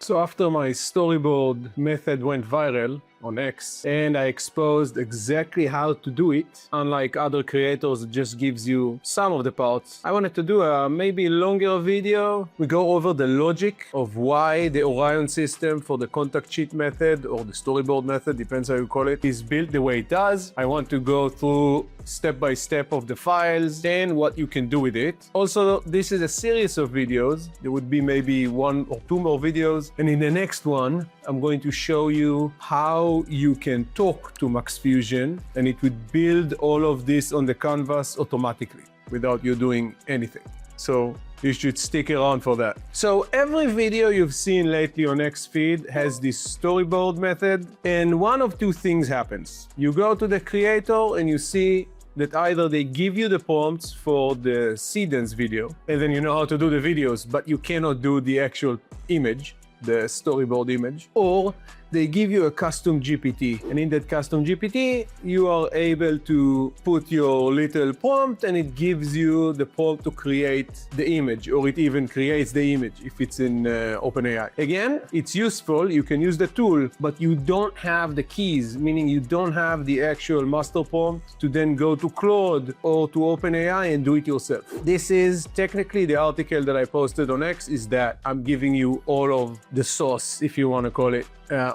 So after my storyboard method went viral on X and I exposed exactly how to do it, unlike other creators, it just gives you some of the parts, I wanted to do a maybe longer video. We go over the logic of why the Orion system for the contact sheet method, or the storyboard method, depends how you call it, is built the way it does. I want to go through step by step of the files and what you can do with it. Also, this is a series of videos. There would be maybe 1 or 2 more videos, and in the next one I'm going to show you how you can talk to Maxfusion and it would build all of this on the canvas automatically without you doing anything. So you should stick around for that. So every video you've seen lately on Xfeed has this storyboard method, and one of 2 things happens. You go to the creator and you see that either they give you the prompts for the Seedance video, and then you know how to do the videos, but you cannot do the actual image, the storyboard image, or they give you a custom GPT, and in that custom GPT you are able to put your little prompt and it gives you the prompt to create the image, or it even creates the image if it's in OpenAI. Again, it's useful, you can use the tool, but you don't have the keys, meaning you don't have the actual master prompt to then go to Claude or to OpenAI and do it yourself. This is technically the article that I posted on X, is that I'm giving you all of the sauce, if you want to call it,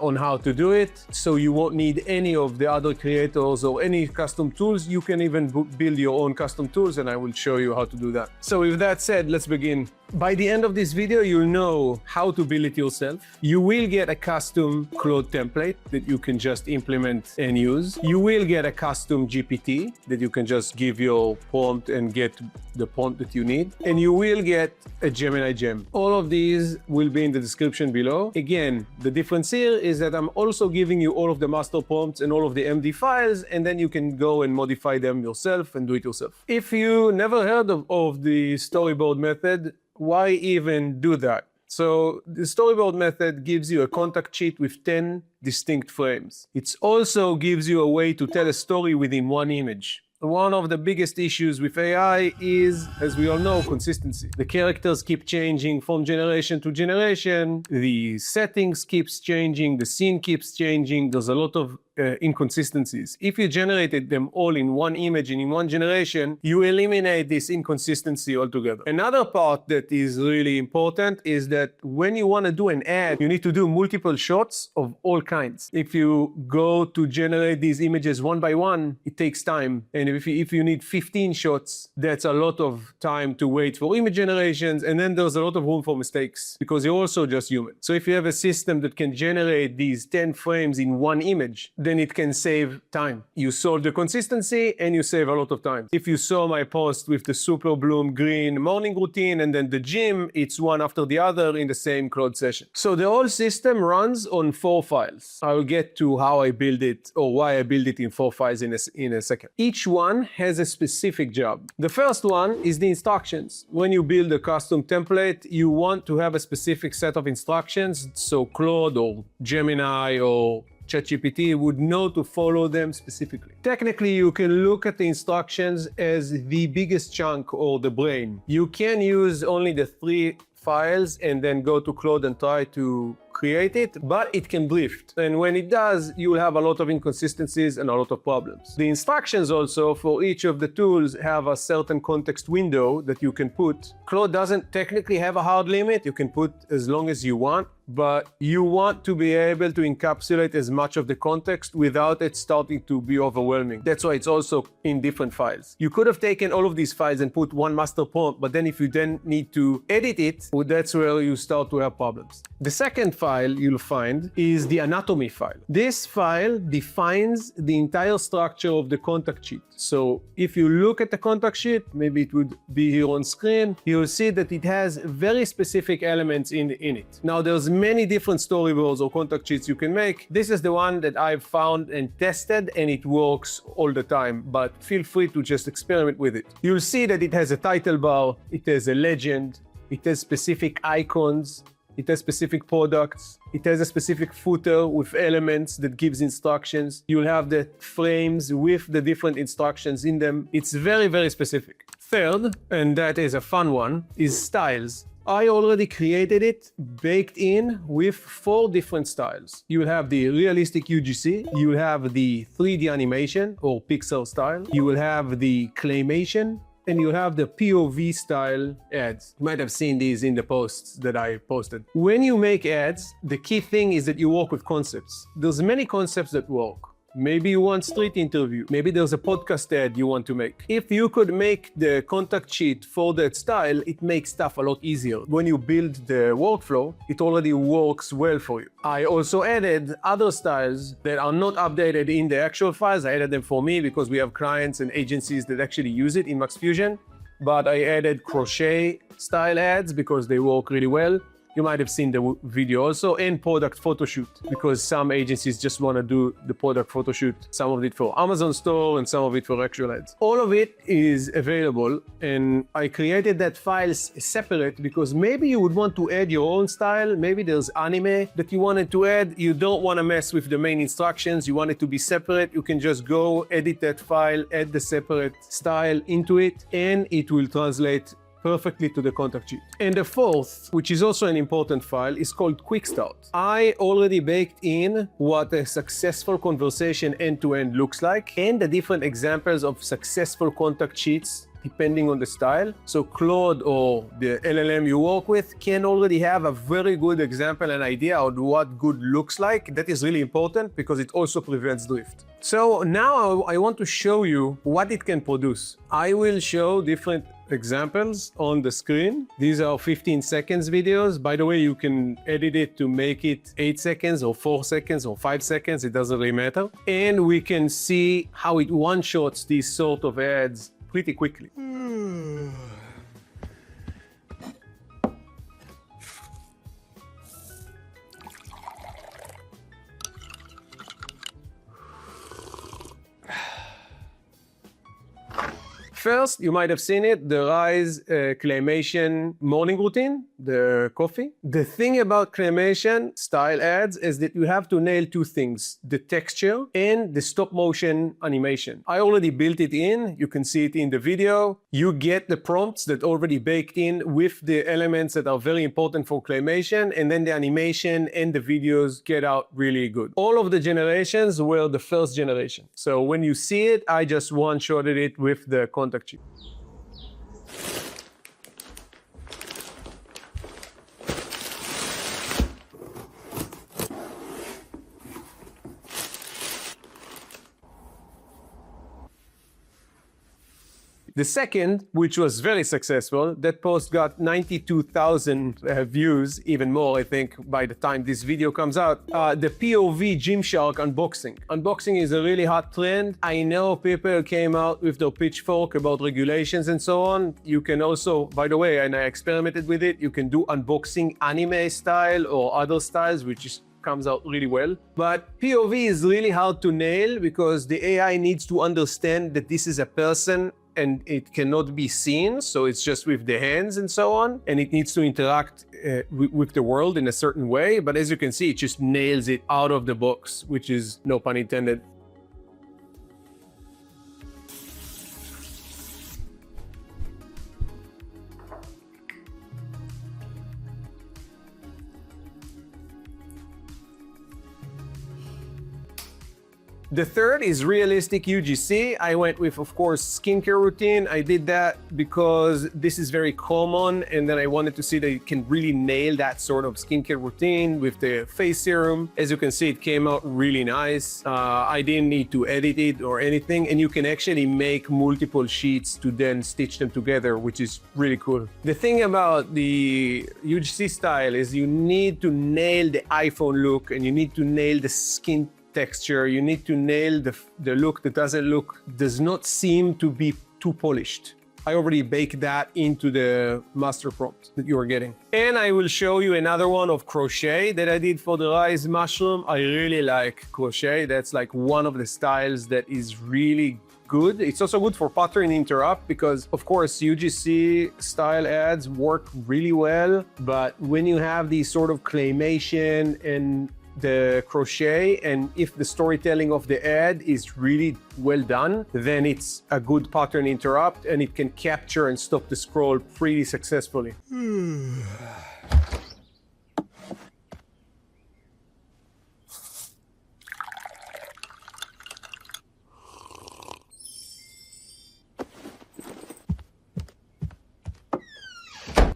on how to do it, so you won't need any of the other creators or any custom tools. You can even build your own custom tools, and I will show you how to do that. So with that said, let's begin. By the end of this video, you'll know how to build it yourself. You will get a custom Claude template that you can just implement and use. You will get a custom GPT that you can just give your prompt and get the prompt that you need. And you will get a Gemini gem. All of these will be in the description below. Again, the difference here is that I'm also giving you all of the master prompts and all of the MD files, and then you can go and modify them yourself and do it yourself. If you never heard of the storyboard method, why even do that? So the storyboard method gives you a contact sheet with 10 distinct frames. It also gives you a way to tell a story within one image. One of the biggest issues with AI is, as we all know, consistency. The characters keep changing from generation to generation, the settings keeps changing, the scene keeps changing, there's a lot of inconsistencies. If you generated them all in one image and in one generation, you eliminate this inconsistency altogether. Another part that is really important is that when you want to do an ad, you need to do multiple shots of all kinds. If you go to generate these images one by one, it takes time. And if you need 15 shots, that's a lot of time to wait for image generations, and then there's a lot of room for mistakes because you're also just human. So if you have a system that can generate these 10 frames in one image, then it can save time. You solve the consistency and you save a lot of time. If you saw my post with the Super Bloom Green morning routine and then the gym, it's one after the other in the same Claude session. So the whole system runs on 4 files. I will get to how I build it, or why I build it in 4 files in a second. Each one has a specific job. The first one is the instructions. When you build a custom template, you want to have a specific set of instructions, so Claude or Gemini or ChatGPT would know to follow them specifically. Technically, you can look at the instructions as the biggest chunk, or the brain. You can use only the 3 files and then go to Claude and try to create it, but it can drift. And when it does, you will have a lot of inconsistencies and a lot of problems. The instructions also for each of the tools have a certain context window that you can put. Claude doesn't technically have a hard limit. You can put as long as you want, but you want to be able to encapsulate as much of the context without it starting to be overwhelming. That's why it's also in different files. You could have taken all of these files and put one master prompt, but then if you then need to edit it, well, that's where you start to have problems. The second file you'll find is the anatomy file. This file defines the entire structure of the contact sheet. So if you look at the contact sheet, maybe it would be here on screen, you'll see that it has very specific elements in it. Now there's many different storyboards or contact sheets you can make. This is the one that I've found and tested, and it works all the time, but feel free to just experiment with it. You'll see that it has a title bar, it has a legend, it has specific icons, it has specific products, it has a specific footer with elements that gives instructions. You'll have the frames with the different instructions in them. It's very, very specific. Third, and that is a fun one, is styles. I already created it, baked in with 4 different styles. You will have the realistic UGC, you will have the 3D animation or pixel style, you will have the claymation, and you have the POV style ads. You might have seen these in the posts that I posted. When you make ads, the key thing is that you work with concepts. There's many concepts that work. Maybe you want street interview. Maybe there's a podcast ad you want to make. If you could make the contact sheet for that style, it makes stuff a lot easier. When you build the workflow, it already works well for you. I also added other styles that are not updated in the actual files. I added them for me because we have clients and agencies that actually use it in Maxfusion. But I added crochet style ads because they work really well. You might have seen the video also, and product photo shoot, because some agencies just want to do the product photo shoot, some of it for Amazon store and some of it for actual ads. All of it is available, and I created that file separate because maybe you would want to add your own style. Maybe there's anime that you wanted to add. You don't want to mess with the main instructions. You want it to be separate. You can just go edit that file, add the separate style into it, and it will translate perfectly to the contact sheet. And the fourth, which is also an important file, is called Quick Start. I already baked in what a successful conversation end-to-end looks like and the different examples of successful contact sheets depending on the style. So Claude or the LLM you work with can already have a very good example and idea of what good looks like. That is really important because it also prevents drift. So now I want to show you what it can produce. I will show different examples on the screen. These are 15 seconds videos. By the way, you can edit it to make it 8 seconds or 4 seconds or 5 seconds. It doesn't really matter. And we can see how it one-shots these sort of ads pretty quickly. First, you might have seen it, the RYZE Claymation morning routine, the coffee. The thing about Claymation style ads is that you have to nail 2 things, the texture and the stop motion animation. I already built it in, you can see it in the video. You get the prompts that already baked in with the elements that are very important for Claymation, and then the animation and the videos get out really good. All of the generations were the first generation. So when you see it, I just one-shotted it with the contact sheet. The second, which was very successful, that post got 92,000 views, even more, I think, by the time this video comes out. The POV Gymshark unboxing. Unboxing is a really hot trend. I know people came out with their pitchfork about regulations and so on. You can also, by the way, and I experimented with it, you can do unboxing anime style or other styles, which comes out really well. But POV is really hard to nail because the AI needs to understand that this is a person and it cannot be seen, so it's just with the hands and so on, and it needs to interact with the world in a certain way, but as you can see, it just nails it out of the box, which is, no pun intended. The third is realistic UGC. I went with, of course, skincare routine. I did that because this is very common, and then I wanted to see that you can really nail that sort of skincare routine with the face serum. As you can see, it came out really nice. I didn't need to edit it or anything, and you can actually make multiple sheets to then stitch them together, which is really cool. The thing about the UGC style is you need to nail the iPhone look, and you need to nail the skin texture. You need to nail the look that does not seem to be too polished. I already baked that into the master prompt that you are getting. And I will show you another one of crochet that I did for the RYZE mushroom. I really like crochet. That's like one of the styles that is really good. It's also good for pattern interrupt because, of course, UGC style ads work really well. But when you have these sort of claymation and the crochet, and if the storytelling of the ad is really well done, then it's a good pattern interrupt and it can capture and stop the scroll pretty successfully.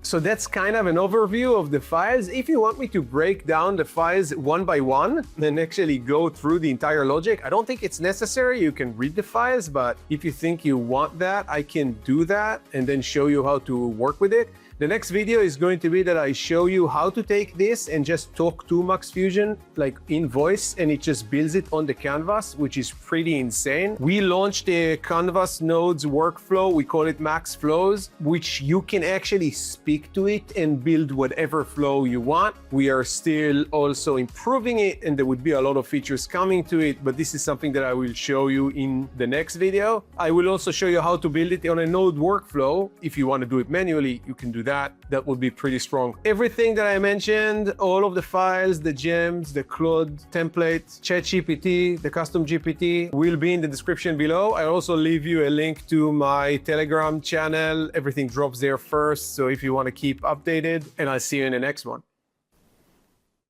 So that's kind of an overview of the files. If you want me to break down the files one by one and actually go through the entire logic, I don't think it's necessary. You can read the files, but if you think you want that, I can do that and then show you how to work with it. The next video is going to be that I show you how to take this and just talk to Maxfusion like in voice, and it just builds it on the canvas, which is pretty insane. We launched a canvas nodes workflow. We call it Max Flows, which you can actually speak to it and build whatever flow you want. We are still also improving it, and there would be a lot of features coming to it, but this is something that I will show you in the next video. I will also show you how to build it on a node workflow. If you want to do it manually, you can do that. That would be pretty strong. Everything that I mentioned, all of the files, the gems, the Claude template, ChatGPT, the custom GPT will be in the description below. I also leave you a link to my Telegram channel. Everything drops there first, so if you want to keep updated, and I'll see you in the next one.